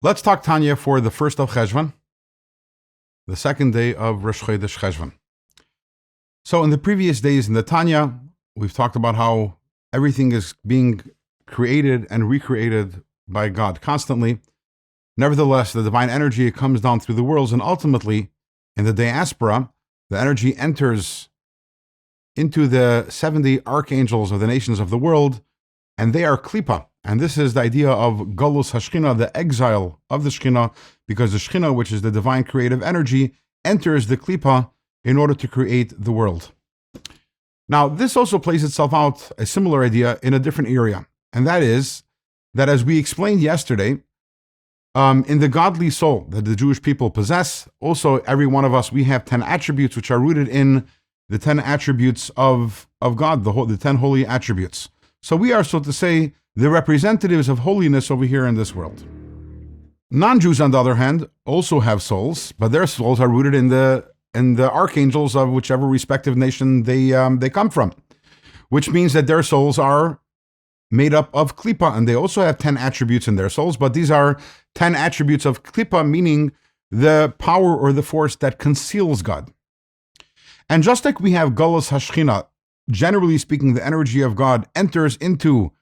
Let's talk Tanya for the first of Cheshvan, the second day of Rosh Chodesh Cheshvan. So in the previous days in the Tanya, we've talked about how everything is being created and recreated by God constantly. Nevertheless, the divine energy comes down through the worlds, and ultimately, in the diaspora, the energy enters into the 70 archangels of the nations of the world, and they are klipa. And this is the idea of Golus HaShechina, the exile of the Shechina, because the Shechina, which is the divine creative energy, enters the klipa in order to create the world. Now, this also plays itself out, a similar idea, in a different area. And that is that, as we explained yesterday, in the godly soul that the Jewish people possess, also every one of us, we have 10 attributes which are rooted in the 10 attributes of God, the 10 holy attributes. So we are, so to say, the representatives of holiness over here in this world. Non-Jews, on the other hand, also have souls, but their souls are rooted in the archangels of whichever respective nation they come from, which means that their souls are made up of klipa, and they also have 10 attributes in their souls, but these are 10 attributes of klipa, meaning the power or the force that conceals God. And just like we have Golus HaShechina, generally speaking, the energy of God enters into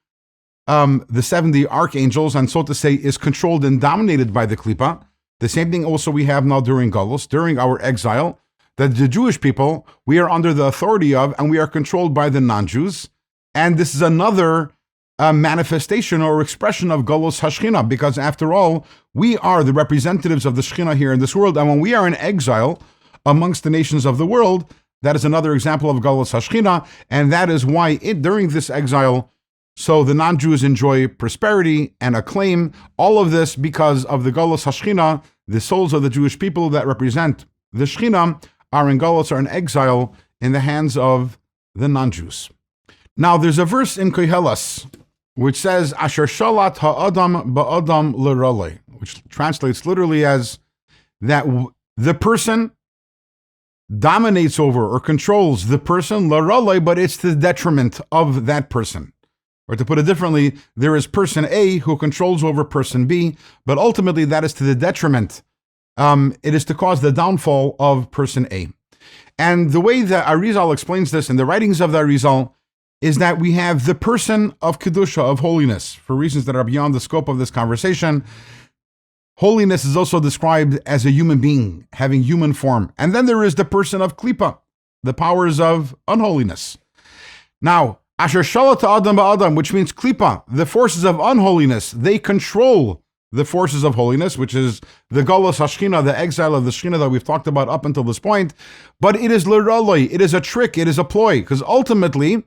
the 70 archangels, and so to say, is controlled and dominated by the klipa. The same thing also we have now during Golus, during our exile, that the Jewish people, we are under the authority of, and we are controlled by the non-Jews. And this is another manifestation or expression of Golus HaShechina, because after all, we are the representatives of the Shechina here in this world. And when we are in exile amongst the nations of the world, that is another example of Golus HaShechina. And that is why during this exile, so the non-Jews enjoy prosperity and acclaim, all of this because of the Golus HaShechina. The souls of the Jewish people that represent the Shechina are in Golus, are in exile in the hands of the non-Jews. Now there's a verse in Koheles which says, Asher shalat ha'adam ba'adam l'rolei, which translates literally as that the person dominates over or controls the person l'rolei, but it's to the detriment of that person. Or to put it differently, there is person A who controls over person B, but ultimately that is to the detriment. It is to cause the downfall of person A. And the way that Arizal explains this in the writings of the Arizal is that we have the person of Kedusha, of holiness, for reasons that are beyond the scope of this conversation. Holiness is also described as a human being, having human form. And then there is the person of Klipa, the powers of unholiness. Now, Asher shalat ha'adam ba'adam, which means klipa, the forces of unholiness, they control the forces of holiness, which is the Golus HaShechina, the exile of the Shechina that we've talked about up until this point. But it is l'rolei, it is a trick, it is a ploy, because ultimately,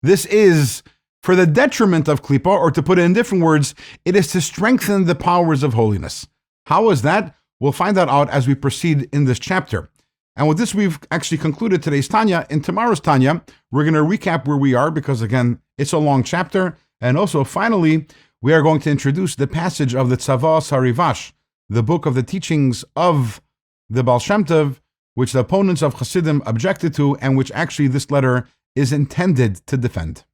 this is for the detriment of klipa, or to put it in different words, it is to strengthen the powers of holiness. How is that? We'll find that out as we proceed in this chapter. And with this, we've actually concluded today's Tanya. In tomorrow's Tanya, we're going to recap where we are, because again, it's a long chapter. And also, finally, we are going to introduce the passage of the Tzava Sarivash, the book of the teachings of the Baal Shem Tov, which the opponents of Hasidim objected to, and which actually this letter is intended to defend.